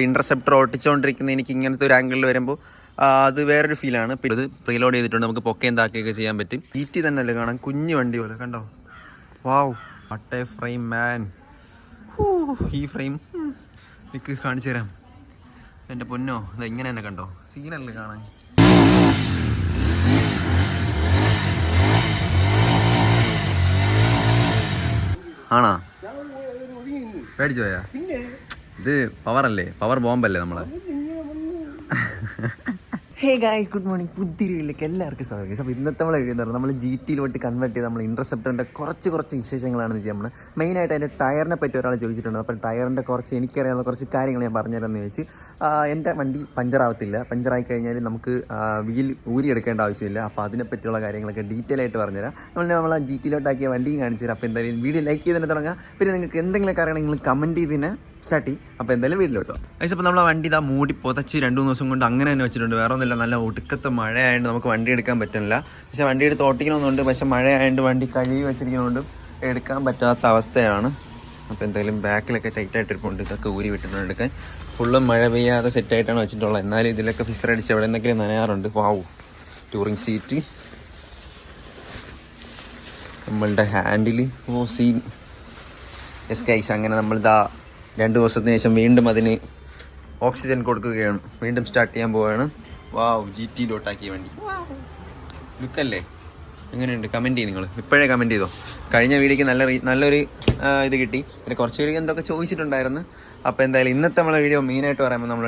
Interceptor ഓട്ടിച്ചുകൊണ്ടിരിക്കുന്ന എനിക്ക് ഇങ്ങനത്തെ ഒരു ആംഗിളിൽ വരുമ്പോൾ അത് വേറൊരു ഫീലാണ്. പിന്നെ ഇത് പ്രീലോഡ് ചെയ്തിട്ടുണ്ട്, നമുക്ക് പൊക്കയും താക്കുകയൊക്കെ ചെയ്യാൻ പറ്റും. ഈറ്റി തന്നെ അല്ലേ കാണാൻ, കുഞ്ഞു വണ്ടി പോലെ കണ്ടോ. വാവ്, വാട്ട് എ ഫ്രെയിം മാൻ. ഈ ഫ്രെയിം എനിക്ക് കാണിച്ചു തരാം എൻ്റെ പൊന്നോ. ഇത് ഇങ്ങനെ തന്നെ കണ്ടോ, സീനല്ലേ കാണാൻ. ആണോ, പേടിച്ചു പോയാ? ഇത് പവറല്ലേ, പവർ ബോംബല്ലേ നമ്മളെ. Hey guys, good morning. പുതിയ വീട്ടിലേക്ക് എല്ലാവർക്കും സ്വാഗതം. അപ്പോൾ ഇന്നത്തെ നമ്മൾ എഴുതുന്നത് നമ്മൾ GT-ലോട്ട് കൺവേർട്ട് ചെയ്ത് നമ്മൾ ഇൻ്റർസെപ്റ്ററിൻ്റെ കുറച്ച് വിശേഷങ്ങളാണ് നമ്മൾ മെയിനായിട്ട് അതിൻ്റെ ടയറിനെ പറ്റി ഒരാൾ ചോദിച്ചിട്ടുണ്ട്. അപ്പോൾ ടയറിൻ്റെ കുറച്ച് എനിക്കറിയാവുന്ന കുറച്ച് കാര്യങ്ങൾ ഞാൻ പറഞ്ഞുതരാമെന്ന് ചോദിച്ച്. എൻ്റെ വണ്ടി പഞ്ചറാവത്തില്ല, പഞ്ചറായി കഴിഞ്ഞാൽ നമുക്ക് വീൽ ഊരിയെടുക്കേണ്ട ആവശ്യമില്ല. അപ്പോൾ അതിനെപ്പറ്റിയുള്ള കാര്യങ്ങളൊക്കെ ഡീറ്റെയിൽ ആയിട്ട് പറഞ്ഞുതരാം. നമ്മൾ GT-ലോട്ടാക്കിയ വണ്ടിയും കാണിച്ചു തരാം. അപ്പോൾ എന്തായാലും വീഡിയോ ലൈക്ക് ചെയ്ത് തന്നെ തുടങ്ങാം. പിന്നെ നിങ്ങൾക്ക് എന്തെങ്കിലുമൊക്കെ അറിയണമെങ്കിൽ നിങ്ങൾ കമൻറ്റ് ചെയ്തിനെ സ്റ്റാർട്ട് ചെയ്യും. അപ്പോൾ എന്തായാലും വീട്ടിലോട്ടോ ഗൈസ്. അപ്പോൾ നമ്മളെ വണ്ടി ഇതാ മൂടി പുതച്ച് 2-3 ദിവസം കൊണ്ട് അങ്ങനെ തന്നെ വെച്ചിട്ടുണ്ട്. വേറെ ഒന്നുമില്ല, നല്ല ഒടുക്കത്തെ മഴയായതുകൊണ്ട് നമുക്ക് വണ്ടി എടുക്കാൻ പറ്റുന്നില്ല. പക്ഷേ വണ്ടി എടുത്ത് ഓട്ടിക്കണമെന്നുണ്ട്, പക്ഷേ മഴയായതുകൊണ്ട് വണ്ടി കഴുകി വെച്ചിരിക്കുന്നതുകൊണ്ട് എടുക്കാൻ പറ്റാത്ത അവസ്ഥയാണ്. അപ്പോൾ എന്തായാലും ബാക്കിലൊക്കെ ടൈറ്റായിട്ട് ഇരിപ്പുണ്ട്, ഇതൊക്കെ ഊരി വിട്ടിട്ടുണ്ട് എടുക്കാൻ. ഫുള്ളും മഴ പെയ്യാതെ സെറ്റായിട്ടാണ് വെച്ചിട്ടുള്ളത്. എന്നാലും ഇതിലൊക്കെ ഫിസർ അടിച്ച് എവിടെ നിന്നെങ്കിലും നനയാറുണ്ട്. വാവ്, ടൂറിങ് സീറ്റ്, നമ്മളുടെ ഹാൻഡിൽ, സീൻ. എസ് ഗൈസ്, അങ്ങനെ നമ്മളിതാ 2 ദിവസത്തിന് ശേഷം വീണ്ടും അതിന് ഓക്സിജൻ കൊടുക്കുകയാണ്, വീണ്ടും സ്റ്റാർട്ട് ചെയ്യാൻ പോവുകയാണ്. വാവ്, GT-ലോട്ടാക്കിയ വണ്ടി ലുക്കല്ലേ, എങ്ങനെയുണ്ട്? കമൻറ്റ് ചെയ്യും നിങ്ങൾ, ഇപ്പോഴേ കമൻറ്റ് ചെയ്തോ. കഴിഞ്ഞ വീഡിയോക്ക് നല്ലൊരു ഇത് കിട്ടി. പിന്നെ കുറച്ച് പേര് എന്തൊക്കെ ചോദിച്ചിട്ടുണ്ടായിരുന്നു. അപ്പോൾ എന്തായാലും ഇന്നത്തെ നമ്മളെ വീഡിയോ മെയിനായിട്ട് പറയുമ്പോൾ നമ്മൾ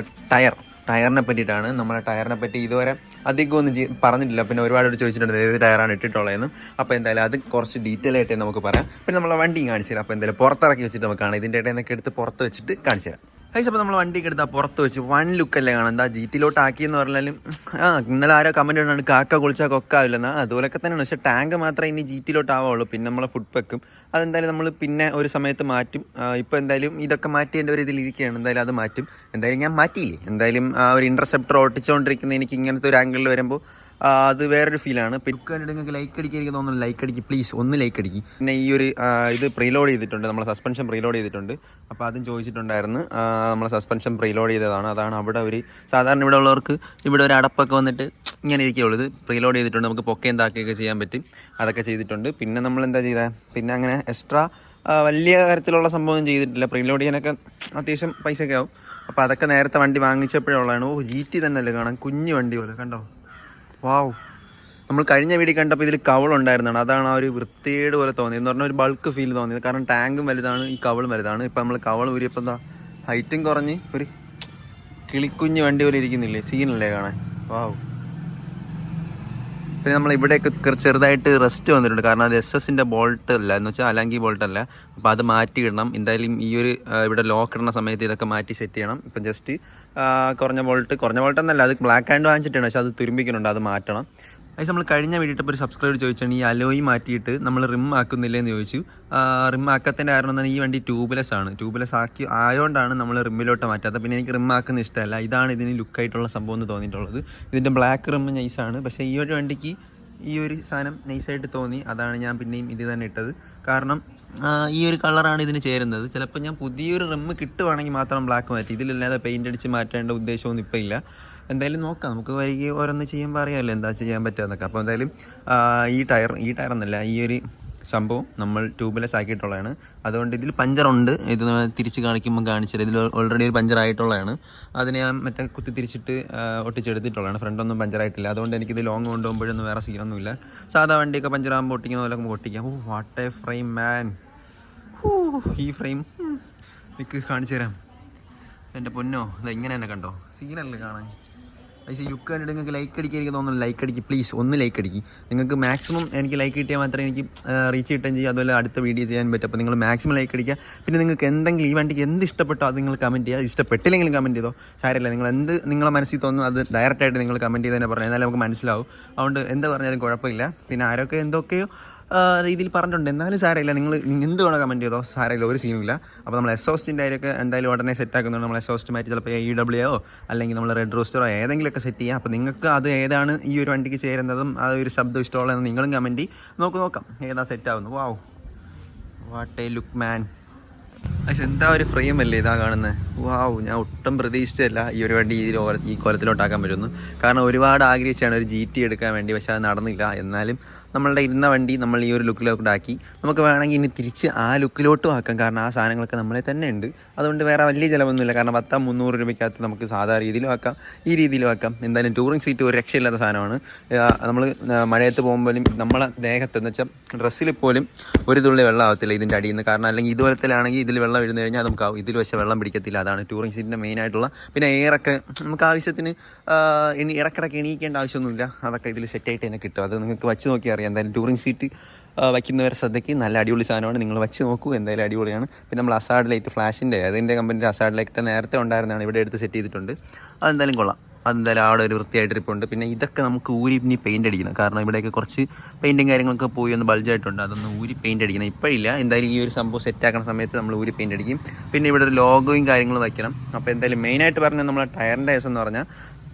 ടയറിനെ പറ്റിയിട്ടാണ്. നമ്മളെ ടയറിനെ പറ്റി ഇതുവരെ അധികമൊന്നും പറഞ്ഞിട്ടില്ല. പിന്നെ ഒരുപാട് ചോദിച്ചിട്ടുണ്ട് ഏത് ടയറാണ് ഇട്ടിട്ടുള്ളതെന്ന്. അപ്പോൾ എന്തായാലും അത് കുറച്ച് ഡീറ്റെയിൽ ആയിട്ട് നമുക്ക് പറയാം. പിന്നെ നമ്മളെ വണ്ടിയും കാണിച്ചു തരാം. അപ്പോൾ എന്തായാലും പുറത്തിറക്കി വെച്ചിട്ട് നമുക്ക് കാണാം, ഇതിൻ്റെ ഇടയിൽ എടുത്ത് പുറത്ത് വെച്ചിട്ട് കാണിച്ചു തരാം. അപ്പോൾ നമ്മൾ വണ്ടിക്ക് എടുത്താൽ പുറത്ത് വെച്ച് വൺ ലുക്കല്ലേ കാണാം. എന്താ GT-ലോട്ട് ആക്കിയെന്ന് പറഞ്ഞാലും ഇന്നലെ ആരോ കമൻറ്റ് ഇടാണ് കാക്ക കുളിച്ചാൽ കൊക്കാവില്ലെന്നാ, അതുപോലൊക്കെ തന്നെയാണ്. പക്ഷേ ടാങ്ക് മാത്രമേ ഇനി GT-ലോട്ട് ആവുള്ളൂ. പിന്നെ നമ്മളെ ഫുഡ് വെക്കും, അതെന്തായാലും നമ്മൾ പിന്നെ ഒരു സമയത്ത് മാറ്റും. ഇപ്പോൾ എന്തായാലും ഇതൊക്കെ മാറ്റിയതിൻ്റെ ഒരു ഇതിലിരിക്കുകയാണ്. എന്തായാലും അത് മാറ്റും. എന്തായാലും ഞാൻ മാറ്റിയില്ലേ. എന്തായാലും ഒരു ഇൻ്റർസെപ്റ്റർ ഓട്ടിച്ചുകൊണ്ടിരിക്കുന്ന എനിക്ക് ഇങ്ങനത്തെ ഒരു ആംഗിളിൽ വരുമ്പോൾ അത് വേറൊരു ഫീലാണ്. പിന്നെ നിങ്ങൾക്ക് ലൈക്ക് അടിക്കാൻ തോന്നുന്നു, ലൈക്ക് അടിക്കും പ്ലീസ്, ഒന്ന് ലൈക്ക് അടിക്കും. പിന്നെ ഈ ഒരു ഇത് പ്രീലോഡ് ചെയ്തിട്ടുണ്ട്, നമ്മൾ സസ്പെൻഷൻ പ്രീലോഡ് ചെയ്തിട്ടുണ്ട്. അപ്പോൾ അതും ചോദിച്ചിട്ടുണ്ടായിരുന്നു. നമ്മൾ സസ്പെൻഷൻ പ്രീലോഡ് ചെയ്തതാണ്. അതാണ് അവിടെ ഒരു സാധാരണ ഇവിടെ ഉള്ളവർക്ക് ഇവിടെ ഒരു അടപ്പൊക്കെ വന്നിട്ട് ഇങ്ങനെ ഇരിക്കുകയുള്ളൂ. ഇത് പ്രീലോഡ് ചെയ്തിട്ടുണ്ട്, നമുക്ക് പൊക്കയും താക്കുകയൊക്കെ ചെയ്യാൻ പറ്റും. അതൊക്കെ ചെയ്തിട്ടുണ്ട്. പിന്നെ നമ്മൾ എന്താ ചെയ്തത്, പിന്നെ അങ്ങനെ എക്സ്ട്രാ വലിയ കാര്യത്തിലുള്ള സംഭവം ചെയ്തിട്ടില്ല. പ്രീലോഡ് ചെയ്യാനൊക്കെ അത്യാവശ്യം പൈസയൊക്കെ ആവും. അപ്പോൾ അതൊക്കെ നേരത്തെ വണ്ടി വാങ്ങിച്ചപ്പോഴുള്ളതാണ്. GT തന്നെ അല്ലേ കാണാൻ, കുഞ്ഞു വണ്ടി പോലെ കണ്ടോ. വാവ്, നമ്മൾ കഴിഞ്ഞ വീഡിയോ കണ്ടപ്പോൾ ഇതിൽ കവളുണ്ടായിരുന്നതാണ്, അതാണ് ആ ഒരു വൃത്തിയേട് പോലെ തോന്നിയത്. എന്ന് പറഞ്ഞാൽ ഒരു ബൾക്ക് ഫീൽ തോന്നിയത്. കാരണം ടാങ്കും വലുതാണ്, ഈ കവളും വലുതാണ്. ഇപ്പം നമ്മൾ കവൾ ഊരിയപ്പോൾ എന്താ ഹൈറ്റും കുറഞ്ഞ് ഒരു കിളിക്കുഞ്ഞ് വണ്ടി പോലെ ഇരിക്കുന്നില്ലേ, സീനല്ലേ കാണാൻ. വാവ്. പിന്നെ നമ്മൾ ഇവിടെയൊക്കെ ചെറുതായിട്ട് റെസ്റ്റ് വന്നിട്ടുണ്ട്. കാരണം അത് SS-ൻ്റെ ബോൾട്ട് അല്ല, എന്ന് വെച്ചാൽ അലാങ്കി ബോൾട്ട് അല്ല. അപ്പോൾ അത് മാറ്റി ഇടണം. എന്തായാലും ഈ ഒരു ഇവിടെ ലോക്ക് ഇടുന്ന സമയത്ത് ഇതൊക്കെ മാറ്റി സെറ്റ് ചെയ്യണം. ഇപ്പം ജസ്റ്റ് കുറഞ്ഞ ബോൾട്ട് എന്നല്ല, അത് ബ്ലാക്ക് ആൻഡ് വാങ്ങിച്ചിട്ടാണ്, പക്ഷേ അത് തുരുമ്പിക്കുന്നുണ്ട്, അത് മാറ്റണം. അത് നമ്മൾ കഴിഞ്ഞ വീഡിയോ ഒരു സബ്സ്ക്രൈബർ ചോദിച്ചാണ് ഈ അലോയി മാറ്റിയിട്ട് നമ്മൾ റിം ആക്കുന്നില്ലെന്ന് ചോദിച്ചു. റിം ആക്കത്തിൻ്റെ കാരണം എന്നാൽ ഈ വണ്ടി ട്യൂബ്ലെസ് ആണ്. ട്യൂബ്ലെസ് ആയതുകൊണ്ടാണ് നമ്മൾ റിമ്മിലോട്ട് മാറ്റാത്തത്. പിന്നെ എനിക്ക് റിം ആക്കുന്ന ഇഷ്ടമല്ല. ഇതാണ് ഇതിന് ലുക്കായിട്ടുള്ള സംഭവം എന്ന് തോന്നിയിട്ടുള്ളത്. ഇതിൻ്റെ ബ്ലാക്ക് റിം നൈസാണ്, പക്ഷേ ഈ ഒരു വണ്ടിക്ക് ഈ ഒരു സാധനം നൈസായിട്ട് തോന്നി. അതാണ് ഞാൻ പിന്നെയും ഇത് തന്നെ ഇട്ടത്. കാരണം ഈ ഒരു കളറാണ് ഇതിന് ചേരുന്നത്. ചിലപ്പോൾ ഞാൻ പുതിയൊരു റിമ്മ് കിട്ടുവാണെങ്കിൽ മാത്രം ബ്ലാക്ക് മാറ്റി, ഇതിലല്ലാതെ പെയിൻ്റ് അടിച്ച് മാറ്റേണ്ട ഉദ്ദേശമൊന്നും ഇപ്പോൾ ഇല്ല. എന്തായാലും നോക്കാം, നമുക്ക് വൈകി ഓരോന്ന് ചെയ്യുമ്പോൾ അറിയാമല്ലോ എന്താ ചെയ്യാൻ പറ്റുക. അപ്പോൾ എന്തായാലും ഈ ടയർ എന്നല്ല, ഈ ഒരു സംഭവം നമ്മൾ ട്യൂബ്ലെസ് ആക്കിയിട്ടുള്ളതാണ്. അതുകൊണ്ട് ഇതിൽ പഞ്ചറുണ്ട്. ഇത് തിരിച്ച് കാണിക്കുമ്പോൾ കാണിച്ചത് ഇതിൽ ഓൾറെഡി ഒരു പഞ്ചറായിട്ടുള്ളതാണ്. അതിനെ ഞാൻ മറ്റേ കുത്തി തിരിച്ചിട്ട് ഒട്ടിച്ചെടുത്തിട്ടുള്ളതാണ്. ഫ്രണ്ടൊന്നും പഞ്ചറായിട്ടില്ല. അതുകൊണ്ട് എനിക്കിത് ലോങ് കൊണ്ടുപോകുമ്പോഴൊന്നും വേറെ സീനൊന്നുമില്ല. സാധാ വണ്ടിയൊക്കെ പഞ്ചറാകുമ്പോൾ ഒട്ടിക്കുന്ന പോലെ നമുക്ക് ഒട്ടിക്കാം. വാട്ട് എ ഫ്രെയിം മാൻ. ഈ ഫ്രെയിം എനിക്ക് കാണിച്ചു തരാം എൻ്റെ പൊന്നോ. ഇത് ഇങ്ങനെ തന്നെ കണ്ടോ, സീനല്ലേ കാണാൻ. പക്ഷേ ഈ ലുക്ക് കണ്ടിട്ട് നിങ്ങൾക്ക് ലൈക്ക് അടിക്കാൻ തോന്നുന്നു, ലൈക്ക് അടിക്കും പ്ലീസ്, ഒന്ന് ലൈക്ക് അടിക്കും. നിങ്ങൾക്ക് മാക്സിമം എനിക്ക് ലൈക്ക് കിട്ടിയാൽ മാത്രമേ എനിക്ക് റീച്ച് കിട്ടുകയും ചെയ്യും, അതുപോലെ അടുത്ത വീഡിയോ ചെയ്യാൻ പറ്റും. അപ്പോൾ നിങ്ങൾ മാക്സിമം ലൈക്ക് അടിക്കുക. പിന്നെ നിങ്ങൾക്ക് എന്തെങ്കിലും ഈ വണ്ടിക്ക് എന്ത് ഇഷ്ടപ്പെട്ടോ അത് നിങ്ങൾ കമൻറ്റ് ചെയ്യുക. ഇഷ്ടപ്പെട്ടില്ലെങ്കിലും കമൻറ്റ് ചെയ്തോ, സാരമില്ല. നിങ്ങൾ നിങ്ങളെ മനസ്സിൽ തോന്നുന്നു അത് ഡയറക്റ്റായിട്ട് നിങ്ങൾ കമൻറ്റ് ചെയ്ത് തന്നെ പറഞ്ഞാൽ എന്നാലും നമുക്ക് മനസ്സിലാവും. അതുകൊണ്ട് എന്ത് പറഞ്ഞാലും കുഴപ്പമില്ല. പിന്നെ ആരൊക്കെ എന്തൊക്കെയോ രീതിയിൽ പറഞ്ഞിട്ടുണ്ട്, എന്നാലും സാരമില്ല. നിങ്ങൾ എന്ത് വേണോ കമൻറ്റ് ചെയ്തോ, സാരമില്ല, ഒരു സീനുമില്ല. അപ്പോൾ നമ്മൾ എക്സോസ്റ്റിൻ്റെ കാര്യമൊക്കെ എന്തായാലും ഉടനെ സെറ്റ് ആക്കുന്നുണ്ട്. നമ്മൾ എക്സോസ്റ്റ് മാറ്റി ചിലപ്പോൾ EWO അല്ലെങ്കിൽ നമ്മൾ റെഡ് റോസ്റ്ററോ ഏതെങ്കിലുമൊക്കെ സെറ്റ് ചെയ്യാം. അപ്പോൾ നിങ്ങൾക്ക് അത് ഏതാണ് ഈ ഒരു വണ്ടിക്ക് ചേരുന്നതും ആ ഒരു ശബ്ദം ഇഷ്ടമുള്ളതെന്ന് നിങ്ങളും കമൻറ്റ് നോക്കാം ഏതാ സെറ്റ് ആവുന്നു. വാവ്, വാട്ട് എ ലുക്ക് മാൻ. പക്ഷെ എന്താ ഒരു ഫ്രെയിം അല്ലേ ഇതാ കാണുന്നത്. വാവ്, ഞാൻ ഒട്ടും പ്രതീക്ഷിച്ചല്ല ഈ ഒരു വണ്ടി ഈ കോലത്തിലോട്ടാക്കാൻ പറ്റുമെന്ന്. കാരണം ഒരുപാട് ആഗ്രഹിച്ചാണ് ഒരു GT എടുക്കാൻ വേണ്ടി, പക്ഷെ അത് നടന്നില്ല. എന്നാലും നമ്മളുടെ ഇരുന്ന വണ്ടി നമ്മൾ ഈ ഒരു ലുക്കിലോട്ടാക്കി. നമുക്ക് വേണമെങ്കിൽ ഇനി തിരിച്ച് ആ ലുക്കിലോട്ടും ആക്കാം, കാരണം ആ സാധനങ്ങളൊക്കെ നമ്മളെ തന്നെ ഉണ്ട്. അതുകൊണ്ട് വേറെ വലിയ ചിലവൊന്നുമില്ല. കാരണം 300 രൂപയ്ക്കകത്ത് നമുക്ക് സാധാ രീതിയിലും ആക്കാം, ഈ രീതിയിലും ആക്കാം. എന്തായാലും ടൂറിംഗ് സീറ്റ് ഒരു രക്ഷയില്ലാത്ത സാധനമാണ്. നമ്മൾ മഴയത്ത് പോകുമ്പോഴും നമ്മളെ ദേഹത്ത് എന്ന് വെച്ചാൽ ഡ്രസ്സിൽ പോലും ഒരു തുള്ളി വെള്ളം ആവത്തില്ല ഇതിൻ്റെ അടിയിൽ നിന്ന്. കാരണം അല്ലെങ്കിൽ ഇതുപോലത്തിലാണെങ്കിൽ ഇതിൽ വെള്ളം വീഴുന്നു കഴിഞ്ഞാൽ നമുക്ക് ഇതിൽ പക്ഷേ വെള്ളം പിടിക്കത്തില്ല. അതാണ് ടൂറിംഗ് സീറ്റിൻ്റെ മെയിനായിട്ടുള്ള. പിന്നെ എയറൊക്കെ നമുക്ക് ആവശ്യത്തിന് ഇടയ്ക്കിടയ്ക്ക് എണീക്കേണ്ട ആവശ്യമൊന്നുമില്ല. അതൊക്കെ ഇതിൽ സെറ്റായിട്ട് തന്നെ കിട്ടും. അത് നിങ്ങൾക്ക് വച്ച് നോക്കിയാൽ അറിയാം. എന്തായാലും ടൂറിംഗ് സീറ്റ് വയ്ക്കുന്നവരെ ശ്രദ്ധയ്ക്ക് നല്ല അടിപൊളി സാധനമാണ്. നിങ്ങൾ വച്ച് നോക്കൂ, എന്തായാലും അടിപൊളിയാണ്. പിന്നെ നമ്മൾ അസാഡ് ലൈറ്റ് ഫ്ലാഷിൻ്റെ അതിൻ്റെ കമ്പനിയുടെ അസാഡ് ലൈറ്റ് നേരത്തെ ഉണ്ടായിരുന്നതാണ്, ഇവിടെ എടുത്ത് സെറ്റ് ചെയ്തിട്ടുണ്ട്. അതെന്തായാലും കൊള്ളാം. അതെന്തായാലും അവിടെ ഒരു വൃത്തിയായിട്ട് ഇരിപ്പുണ്ട്. പിന്നെ ഇതൊക്കെ നമുക്ക് ഊരി ഇനി പെയിൻ്റ് അടിക്കണം. കാരണം ഇവിടെയൊക്കെ കുറച്ച് പെയിൻറ്റും കാര്യങ്ങളൊക്കെ പോയി ഒന്ന് ബൾജായിട്ടുണ്ട്. അതൊന്ന് ഊരി പെയിൻ്റ് അടിക്കണം. ഇപ്പോഴില്ല, എന്തായാലും ഈ ഒരു സംഭവം സെറ്റാക്കുന്ന സമയത്ത് നമ്മൾ ഊരി പെയിൻ്റ് അടിക്കും. പിന്നെ ഇവിടെ ഒരു ലോഗോയും കാര്യങ്ങളും വയ്ക്കണം. അപ്പോൾ എന്തായാലും മെയിനായിട്ട് പറഞ്ഞാൽ നമ്മളെ ടയറിൻ്റെ കേസ് എന്ന് പറഞ്ഞാൽ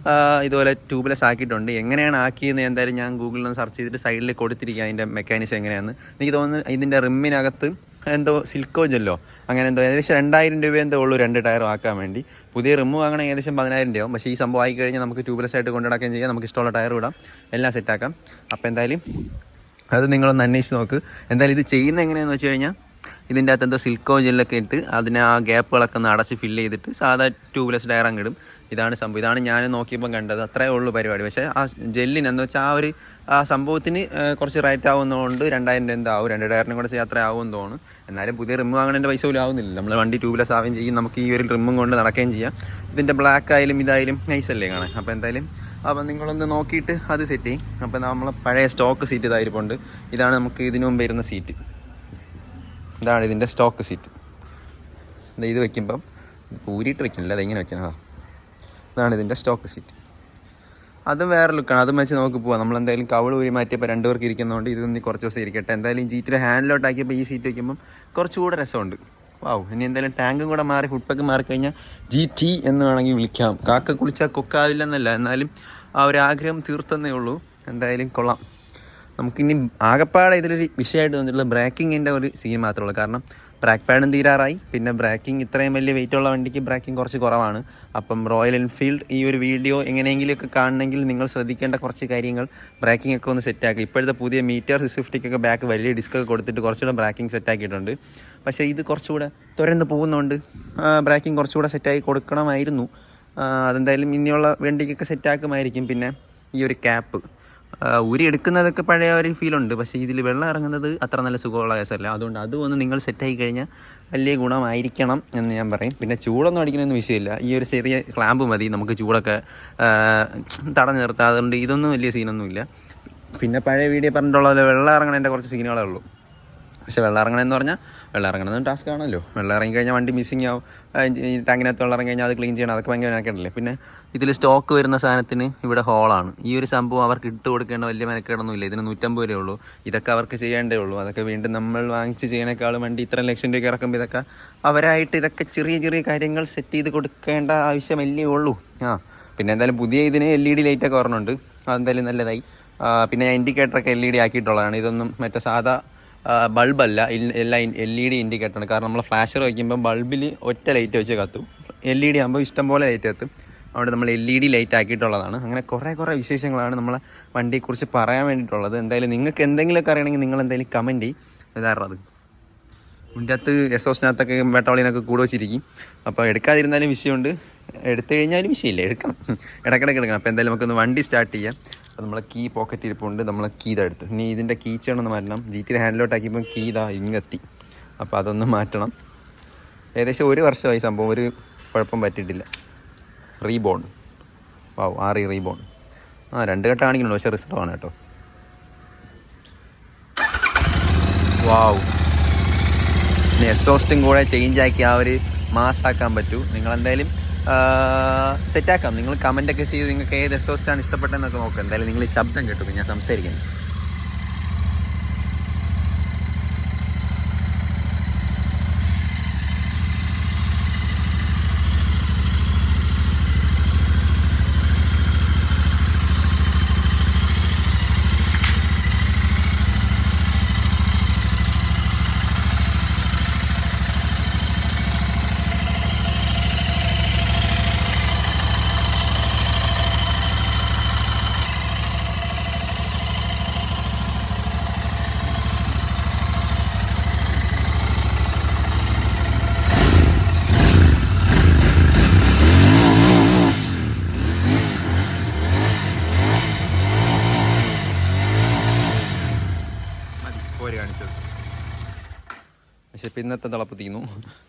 ഇതുപോലെ ട്യൂബ്ലെസ് ആക്കിയിട്ടുണ്ട്. എങ്ങനെയാണ് ആക്കിയെന്ന് എന്തായാലും ഞാൻ ഗൂഗിളിൽ നിന്ന് സെർച്ച് ചെയ്തിട്ട് സൈഡിൽ കൊടുത്തിരിക്കുക അതിൻ്റെ മെക്കാനിസം എങ്ങനെയാണെന്ന്. എനിക്ക് തോന്നുന്നു ഇതിൻ്റെ റിമ്മിനകത്ത് എന്തോ സിൽക്കോ ജെല്ലോ അങ്ങനെ എന്തോ ഏകദേശം 2000 രൂപ എന്തോ ഉള്ളൂ 2 ടയറും ആക്കാൻ വേണ്ടി. പുതിയ റിമ്മ് വാങ്ങണം ഏകദേശം 10000 രൂപയാവും. പക്ഷേ ഈ സംഭവം ആയിക്കഴിഞ്ഞാൽ നമുക്ക് ട്യൂബ്ലെസ് ആയിട്ട് കൊണ്ടുനടക്കുകയും ചെയ്യാം, നമുക്ക് ഇഷ്ടമുള്ള ടയർ ഇടാം, എല്ലാം സെറ്റാക്കാം. അപ്പോൾ എന്തായാലും അത് നിങ്ങളൊന്ന് അന്വേഷിച്ച് നോക്ക്. എന്തായാലും ഇത് ചെയ്യുന്നത് എങ്ങനെയാണെന്ന് വെച്ച് കഴിഞ്ഞാൽ ഇതിൻ്റെ അകത്ത് എന്തോ സിൽക്കോ ജെല്ലൊക്കെ ഇട്ട് അതിനെ ആ ഗ്യാപ്പുകളൊക്കെ ഒന്ന് അടച്ച് ഫില്ല് ചെയ്തിട്ട് സാധാ ട്യൂബ്ലെസ് ടയർ അങ്ങ് ഇടും. ഇതാണ് സംഭവം. ഇതാണ് ഞാൻ നോക്കിയപ്പം കണ്ടത്. അത്രേ ഉള്ളൂ പരിപാടി. പക്ഷേ ആ ജെല്ലിന് എന്ന് വെച്ചാൽ ആ സംഭവത്തിന് കുറച്ച് റേറ്റ് ആവുന്നതുകൊണ്ട് 2000 രൂപ എന്താവും. 2 ടയറിനും കൂടെ ചെയ്യാൻ അത്ര ആവുമെന്ന് തോന്നുന്നു. എന്നാലും പുതിയ റിമ്മ് വാങ്ങണേൻ്റെ പൈസ പോലും ആവുന്നില്ല. നമ്മൾ വണ്ടി ട്യൂബ്ലെസ് ആവുകയും ചെയ്യും, നമുക്ക് ഈ ഒരു റിമ്മും കൊണ്ട് നടക്കുകയും ചെയ്യാം. ഇതിൻ്റെ ബ്ലാക്ക് ആയാലും ഇതായാലും നൈസല്ലേ കാണാൻ. അപ്പോൾ എന്തായാലും നിങ്ങളൊന്ന് നോക്കിയിട്ട് അത് സെറ്റ് ചെയ്യും. അപ്പോൾ നമ്മൾ പഴയ സ്റ്റോക്ക് സീറ്റ് ഇതായിരിപ്പുണ്ട്. ഇതാണ് നമുക്ക് ഇതിനു മുമ്പ് വരുന്ന സീറ്റ്. ഇതാണ് ഇതിൻ്റെ സ്റ്റോക്ക് സീറ്റ്. ഇത് വയ്ക്കുമ്പം ഊരിയിട്ട് വയ്ക്കണില്ല, അതെങ്ങനെ വെക്കണം. ഇതാണ് ഇതിൻ്റെ സ്റ്റോക്ക് സീറ്റ്. അതും വേറെ ലുക്കാണ്. അതും വെച്ച് നമുക്ക് പോവാം. നമ്മളെന്തായാലും കവൾ ഊരി മാറ്റിയപ്പോൾ 2 പേർക്ക് ഇരിക്കുന്നതുകൊണ്ട് ഇതൊന്ന് കുറച്ച് ദിവസം ഇരിക്കട്ടെ. എന്തായാലും ഈ GT ഹാൻഡിലോട്ടാക്കിയപ്പോൾ ഈ സീറ്റ് വയ്ക്കുമ്പം കുറച്ചുകൂടെ രസമുണ്ട്. വാവ്, ഇനി എന്തായാലും ടാങ്കും കൂടെ മാറി ഫുഡ് മാറിക്കഴിഞ്ഞാൽ GT എന്ന് വേണമെങ്കിൽ വിളിക്കാം. കാക്ക കുളിച്ചാൽ കൊക്കാവില്ലെന്നല്ല, എന്നാലും ആ ഒരു ആഗ്രഹം തീർത്തെന്നേ ഉള്ളൂ. എന്തായാലും കൊള്ളാം. നമുക്കിനി ആകെപ്പാടെ ഇതിലൊരു വിഷയമായിട്ട് വന്നിട്ടുള്ളത് ബ്രേക്കിങ്ങിൻ്റെ ഒരു സീൻ മാത്രമേ ഉള്ളൂ. കാരണം ബ്രേക്ക് പാഡും തീരാറായി. പിന്നെ ബ്രേക്കിംഗ് ഇത്രയും വലിയ വെയിറ്റുള്ള വണ്ടിക്ക് ബ്രേക്കിംഗ് കുറച്ച് കുറവാണ്. അപ്പം റോയൽ എൻഫീൽഡ് ഈ ഒരു വീഡിയോ എങ്ങനെയെങ്കിലുമൊക്കെ കാണണമെങ്കിൽ നിങ്ങൾ ശ്രദ്ധിക്കേണ്ട കുറച്ച് കാര്യങ്ങൾ, ബ്രേക്കിംഗ് ഒക്കെ ഒന്ന് സെറ്റാക്കി. ഇപ്പോഴത്തെ പുതിയ മീറ്റർ 650 ബാക്ക് വലിയ ഡിസ്കൊക്കെ കൊടുത്തിട്ട് കുറച്ചുകൂടെ ബ്രേക്കിംഗ് സെറ്റാക്കിയിട്ടുണ്ട്. പക്ഷേ ഇത് കുറച്ചുകൂടെ തുരന്ന് പോകുന്നതുകൊണ്ട് ബ്രേക്കിംഗ് കുറച്ചുകൂടെ സെറ്റാക്കി കൊടുക്കണമായിരുന്നു. അതെന്തായാലും ഇനിയുള്ള വണ്ടിക്കൊക്കെ സെറ്റാക്കുമായിരിക്കും. പിന്നെ ഈ ഒരു ക്യാപ്പ് ഊരി എടുക്കുന്നതൊക്കെ പഴയ ഒരു ഫീലുണ്ട്. പക്ഷേ ഇതിൽ വെള്ളം ഇറങ്ങുന്നത് അത്ര നല്ല സുഖമുള്ള കേസല്ല. അതുകൊണ്ട് അതും ഒന്ന് നിങ്ങൾ സെറ്റായി കഴിഞ്ഞാൽ വലിയ ഗുണമായിരിക്കണം എന്ന് ഞാൻ പറയും. പിന്നെ ചൂടൊന്നും അടിക്കണമെന്ന് വിഷയമില്ല. ഈ ഒരു ചെറിയ ക്ലാമ്പ് മതി നമുക്ക് ചൂടൊക്കെ തടഞ്ഞു നിർത്താം. അതുകൊണ്ട് ഇതൊന്നും വലിയ സീനൊന്നുമില്ല. പിന്നെ പഴയ വീഡിയോ പറഞ്ഞിട്ടുള്ള വെള്ളം ഇറങ്ങണതിൻ്റെ കുറച്ച് സീനുകളേ ഉള്ളൂ. പക്ഷേ വെള്ളം ഇറങ്ങണമെന്ന് പറഞ്ഞാൽ വെള്ളം ഇറങ്ങണമെന്ന് ടാസ്ക് ആണല്ലോ. വെള്ളം ഇറങ്ങി കഴിഞ്ഞാൽ വണ്ടി മിസ്സിങ് ആവും. ഈ ടാങ്കിനകത്ത് വെള്ളം ഇറങ്ങി കഴിഞ്ഞാൽ അത് ക്ലീൻ ചെയ്യണം, അതൊക്കെ ഭയങ്കര മെനക്കേടല്ലേ. പിന്നെ ഇതിൽ സ്റ്റോക്ക് വരുന്ന സാധനത്തിന് ഇവിടെ ഹോളാണ്. ഈ ഒരു സംഭവം അവർക്ക് ഇട്ട് കൊടുക്കേണ്ട വലിയ മെനക്കേടൊന്നുമില്ല. ഇതിന് 150 രൂപയേ ഉള്ളൂ. ഇതൊക്കെ അവർക്ക് ചെയ്യേണ്ടേ ഉള്ളൂ. അതൊക്കെ വീണ്ടും നമ്മൾ വാങ്ങിച്ച് ചെയ്യണേക്കാളും വണ്ടി ഇത്ര ലക്ഷം രൂപയ്ക്ക് ഇറക്കുമ്പോൾ ഇതൊക്കെ അവരായിട്ട് ഇതൊക്കെ ചെറിയ ചെറിയ കാര്യങ്ങൾ സെറ്റ് ചെയ്ത് കൊടുക്കേണ്ട ആവശ്യമല്ലേ ഉള്ളൂ. പിന്നെ എന്തായാലും പുതിയ ഇതിന് LED ലൈറ്റൊക്കെ ഓർമ്മയുണ്ട്. അതെന്തായാലും നല്ലതായി. പിന്നെ ഞാൻ ഇൻഡിക്കേറ്ററൊക്കെ LED ആക്കിയിട്ടുള്ളതാണ്. ഇതൊന്നും മറ്റേ സാധാ ബൾബല്ല, എല്ലാം LED ഇൻഡിക്കേറ്ററാണ്. കാരണം നമ്മൾ ഫ്ലാഷർ വയ്ക്കുമ്പോൾ ബൾബിൽ ഒറ്റ ലൈറ്റ് വെച്ച് കത്തും. LED ആകുമ്പോൾ ഇഷ്ടംപോലെ ലൈറ്റ് കത്തും. അവിടെ നമ്മൾ LED ലൈറ്റ് ആക്കിയിട്ടുള്ളതാണ്. അങ്ങനെ കുറേ വിശേഷങ്ങളാണ് നമ്മളെ വണ്ടിയെക്കുറിച്ച് പറയാൻ വേണ്ടിയിട്ടുള്ളത്. എന്തായാലും നിങ്ങൾക്ക് എന്തെങ്കിലുമൊക്കെ അറിയണമെങ്കിൽ നിങ്ങൾ എന്തായാലും കമൻറ്റ് ചെയ്യും. ഇതാറത് ഇതിൻ്റെ അകത്ത് എസോസിനകത്തൊക്കെ മെട്ടോളിനൊക്കെ കൂടെ വെച്ചിരിക്കും. അപ്പോൾ എടുക്കാതിരുന്നാലും വിഷയമുണ്ട്, എടുത്തു കഴിഞ്ഞാലും വിഷയമില്ല, എടുക്കണം, ഇടയ്ക്കിടയ്ക്ക് എടുക്കണം. അപ്പോൾ എന്തായാലും നമുക്കൊന്ന് വണ്ടി സ്റ്റാർട്ട് ചെയ്യാം. അപ്പോൾ നമ്മളെ കീ പോക്കറ്റ് ഇരിപ്പുണ്ട്. നമ്മളെ കീ ഇതെടുത്ത് ഇനി ഇതിൻ്റെ കീ ചെയ്യണമെന്ന് മാറ്റണം. GT ഹാൻഡിലോട്ടാക്കിയപ്പം കീ ഇങ്ങെത്തി. അപ്പോൾ അതൊന്ന് മാറ്റണം. ഏകദേശം 1 വർഷമായി സംഭവം, ഒരു കുഴപ്പം പറ്റിയിട്ടില്ല. റീബോൺ, വാവ്, റീബോൺ 2 ഘട്ടം കാണിക്കണല്ലോ, പക്ഷേ റിസർവ് ആണ് കേട്ടോ. വാവ്, പിന്നെ എക്സോസ്റ്റും കൂടെ ചേഞ്ച് ആക്കി ആ ഒരു മാസാക്കാൻ പറ്റൂ. നിങ്ങളെന്തായാലും സെറ്റാക്കാം. നിങ്ങൾ കമൻറ്റൊക്കെ ചെയ്ത് നിങ്ങൾക്ക് ഏത് എക്സോസ്റ്റാണ് ഇഷ്ടപ്പെട്ടതെന്നൊക്കെ നോക്കാം. എന്തായാലും നിങ്ങൾ ഈ ശബ്ദം കേട്ടു ഞാൻ സംസാരിക്കുന്നത്. ഇന്നത്തെ തിളപ്പ് തീർന്നു.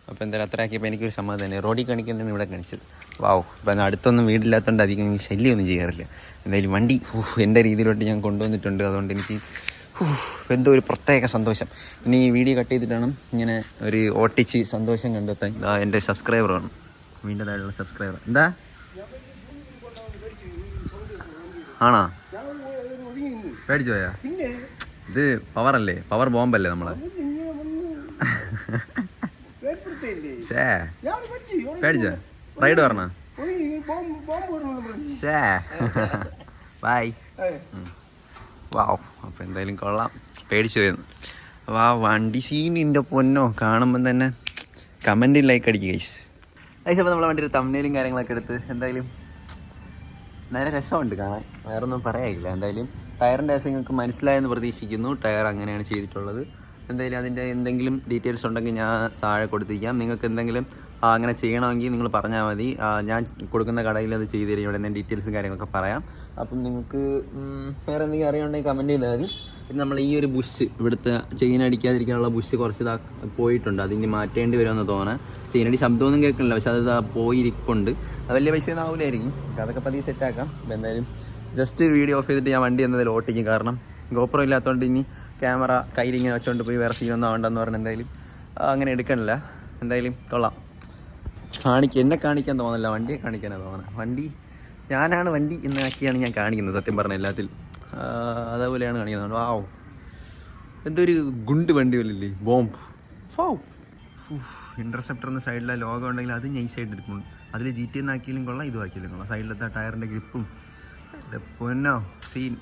അപ്പോൾ എന്തായാലും അത്ര ആക്കിയപ്പോൾ എനിക്കൊരു സമ്മതം തന്നെ. റോഡിൽ കാണിക്കുന്നതാണ് ഇവിടെ കാണിച്ചത്. വാവ്. അപ്പം അടുത്തൊന്നും വീടില്ലാത്തതുകൊണ്ട് അധികം ശല്യമൊന്നും ചെയ്യാറില്ല. എന്തായാലും വണ്ടി എൻ്റെ രീതിയിലോട്ട് ഞാൻ കൊണ്ടുവന്നിട്ടുണ്ട്. അതുകൊണ്ട് എനിക്ക് എന്തോ ഒരു പ്രത്യേക സന്തോഷം. ഇനി ഈ വീഡിയോ കട്ട് ചെയ്തിട്ടാണ് ഇങ്ങനെ ഒരു ഓട്ടിച്ച് സന്തോഷം കണ്ടെത്താൻ. എൻ്റെ സബ്സ്ക്രൈബറാണ്, വീണ്ടും താഴെയുള്ള സബ്സ്ക്രൈബർ. എന്താ ആണോ പേടിച്ചു പോയാ? ഇത് പവറല്ലേ, പവർ ബോംബല്ലേ നമ്മളെ. പേടിച്ചോ? റൈഡ് പറഞ്ഞ ബൈ. വാവ്. അപ്പോൾ എന്തായാലും കൊള്ളാം. പേടിച്ചു പോയിരുന്നു. വാ വണ്ടി സീനിൻ്റെ പൊന്നോ, കാണുമ്പം തന്നെ കമൻറ്റിൽ ലൈക്ക് അടിക്കുക ഗൈസ്. അപ്പോൾ നമ്മളെ വണ്ടി ഒരു തമ്മിലും കാര്യങ്ങളൊക്കെ എടുത്ത് എന്തായാലും നല്ല രസമുണ്ട് കാണാൻ, വേറൊന്നും പറയാനില്ല. എന്തായാലും ടയറിൻ്റെ കേസ് നിങ്ങൾക്ക് മനസ്സിലായെന്ന് പ്രതീക്ഷിക്കുന്നു. ടയർ അങ്ങനെയാണ് ചെയ്തിട്ടുള്ളത്. എന്തായാലും അതിൻ്റെ എന്തെങ്കിലും ഡീറ്റെയിൽസ് ഉണ്ടെങ്കിൽ ഞാൻ താഴെ കൊടുത്തിരിക്കാം. നിങ്ങൾക്ക് എന്തെങ്കിലും അങ്ങനെ ചെയ്യണമെങ്കിൽ നിങ്ങൾ പറഞ്ഞാൽ മതി. ഞാൻ കൊടുക്കുന്ന കടയിൽ അത് ചെയ്ത് തരും. ഇവിടെ എന്തെങ്കിലും ഡീറ്റെയിൽസും കാര്യങ്ങളൊക്കെ പറയാം. അപ്പം നിങ്ങൾക്ക് വേറെ എന്തെങ്കിലും അറിയണമെങ്കിൽ കമൻറ്റ് ചെയ്താൽ മതി. പിന്നെ നമ്മൾ ഈ ഒരു ബുഷ്, ഇവിടുത്തെ ചെയിൻ അടിക്കാതിരിക്കാനുള്ള ബുഷ് കുറച്ച് പോയിട്ടുണ്ട്. അതിന് മാറ്റേണ്ടി വരുമെന്ന് തോന്നാൻ. ചെയിനടി ശബ്ദമൊന്നും കേൾക്കണില്ല, പക്ഷെ അത് പോയിരിപ്പുണ്ട്. അത് വലിയ പൈസയൊന്നും ആവില്ലായിരിക്കും. അതൊക്കെ പതിയെ സെറ്റാക്കാം. അപ്പോൾ എന്തായാലും ജസ്റ്റ് വീഡിയോ ഓഫ് ചെയ്തിട്ട് ഞാൻ വണ്ടി എന്നതിൽ ഓട്ടിക്കും. കാരണം ഗോപ്രോ ഇല്ലാത്തതുകൊണ്ട് ഇനി ക്യാമറ കയ്യിലിങ്ങനെ വെച്ചുകൊണ്ട് പോയി വേറെ സീനൊന്നും ആവണ്ടെന്ന് പറഞ്ഞാൽ എന്തായാലും അങ്ങനെ എടുക്കണില്ല. എന്തായാലും കൊള്ളാം. എന്നെ കാണിക്കാൻ തോന്നില്ല, വണ്ടിയെ കാണിക്കാനാണ് തോന്നുന്നത്. വണ്ടി ഞാനാണ് വണ്ടി എന്നാക്കിയാണ് ഞാൻ കാണിക്കുന്നത് സത്യം പറഞ്ഞ എല്ലാത്തിലും. അതേപോലെയാണ് കാണിക്കുന്നത്. വാവ്, എന്തൊരു ഗുണ്ട് വണ്ടി പോലില്ലേ, ബോംബ്. ഇൻ്റർസെപ്റ്ററിന് സൈഡിലെ ലോഗോ ഉണ്ടെങ്കിൽ അത് നൈസായിട്ട് എടുക്കുന്നു. അതിൽ GT ആക്കിയാലും കൊള്ളാം, ഇതും ആക്കിയാലും കൊള്ളാം. സൈഡിലത്തെ ടയറിൻ്റെ ഗ്രിപ്പും പൊന്നോ സീൻ.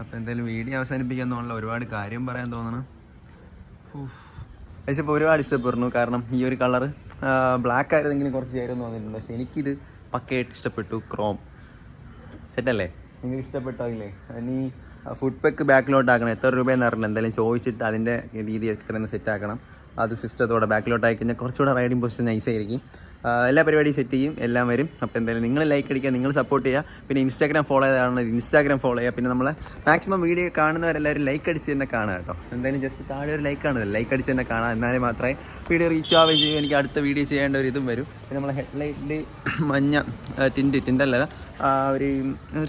അപ്പോൾ എന്തായാലും വീഡിയോ അവസാനിപ്പിക്കാൻ തോന്നില്ല, ഒരുപാട് കാര്യം പറയാൻ തോന്നണം. ഇപ്പോൾ ഒരുപാട് ഇഷ്ടപ്പെടുന്നു. കാരണം ഈ ഒരു കളറ് ബ്ലാക്ക് ആയിരുന്നെങ്കിലും കുറച്ച് ചേരുമെന്ന് തോന്നിയിട്ടുണ്ട്. പക്ഷേ എനിക്കിത് പക്കയായിട്ട് ഇഷ്ടപ്പെട്ടു. ക്രോം സെറ്റല്ലേ? നിങ്ങൾക്ക് ഇഷ്ടപ്പെട്ടോ ഇല്ലേ? ഇനി ഫുഡ് പെക്ക് ബാക്കിലോട്ടാക്കണം. എത്ര രൂപയെന്ന് അറിയില്ല. എന്തായാലും ചോദിച്ചിട്ട് അതിൻ്റെ രീതി എത്രയെന്ന് സെറ്റാക്കണം. അത് സിസ്റ്റത്തോടെ ബാക്കിലോട്ട് ആയി കഴിഞ്ഞാൽ കുറച്ചുകൂടെ റൈഡിങ് പൊസിഷൻ നൈസായിരിക്കും. എല്ലാ പരിപാടിയും സെറ്റ് ചെയ്യും, എല്ലാം വരും. അപ്പോൾ എന്തായാലും നിങ്ങൾ ലൈക്ക് അടിക്കുക, നിങ്ങൾ സപ്പോർട്ട് ചെയ്യുക. പിന്നെ ഇൻസ്റ്റാഗ്രാം ഫോളോ ചെയ്താണ് ഇൻസ്റ്റാഗ്രാം ഫോളോ ചെയ്യുക. പിന്നെ നമ്മളെ മാക്സിമം വീഡിയോ കാണുന്നവരെല്ലാവരും ലൈക്ക് അടിച്ച് തന്നെ കാണുക കേട്ടോ. എന്തായാലും ജസ്റ്റ് താഴെ ഒരു ലൈക്ക് കാണുമല്ലോ, ലൈക്ക് അടിച്ച് തന്നെ കാണാം. എന്നാലേ മാത്രമേ വീഡിയോ റീച്ച് ആവുകയും ചെയ്യും. എനിക്ക് അടുത്ത വീഡിയോ ചെയ്യേണ്ട ഒരു ഇതും വരും. പിന്നെ നമ്മളെ ഹെഡ്ലൈറ്റിൽ മഞ്ഞ ടിൻ്റല്ല ഒരു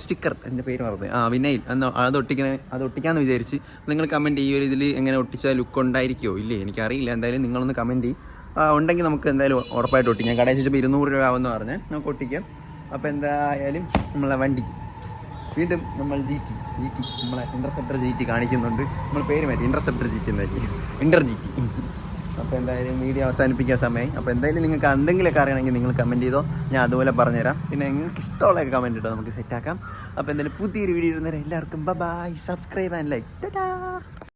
സ്റ്റിക്കർ, എൻ്റെ പേര് മറന്നു, വിനയിൽ എന്ന് അത് ഒട്ടിക്കാമെന്ന് വിചാരിച്ച്. നിങ്ങൾ കമൻറ്റ് ഈ ഒരു ഇതിൽ എങ്ങനെ ഒട്ടിച്ചാൽ ലുക്ക് ഉണ്ടായിരിക്കുമോ ഇല്ലേ എനിക്കറിയില്ല. എന്തായാലും നിങ്ങളൊന്ന് കമൻറ്റ് ചെയ്യും. ഉണ്ടെങ്കിൽ നമുക്ക് എന്തായാലും ഉറപ്പായിട്ട് ഒട്ടിക്കാം. കടയിൽ ചോദിച്ചപ്പോൾ 200 രൂപ ആവുമെന്ന് പറഞ്ഞാൽ നമുക്ക് ഒട്ടിക്കാം. അപ്പോൾ എന്തായാലും നമ്മളെ വണ്ടി വീണ്ടും നമ്മൾ GT നമ്മളെ ഇൻ്റർസെപ്റ്റർ GT കാണിക്കുന്നുണ്ട്. നമ്മൾ പേര് മാറ്റി ഇൻ്റർസെപ്റ്റർ GT എന്നായിരിക്കും, GT. അപ്പോൾ എന്തായാലും വീഡിയോ അവസാനിപ്പിക്കാൻ സമയമായി. അപ്പോൾ എന്തായാലും നിങ്ങൾക്ക് എന്തെങ്കിലുമൊക്കെ അറിയണമെങ്കിൽ നിങ്ങൾ കമൻറ്റ് ചെയ്തോ, ഞാൻ അതുപോലെ പറഞ്ഞുതരാം. പിന്നെ നിങ്ങൾക്ക് ഇഷ്ടമുള്ളതൊക്കെ കമൻറ്റ് ഇട്ടോ, നമുക്ക് സെറ്റാക്കാം. അപ്പോൾ എന്തായാലും പുതിയൊരു വീഡിയോ ഇടുന്നവരെ എല്ലാവർക്കും ബൈ, സബ്സ്ക്രൈബ് ആൻഡ് ലൈക്ക്.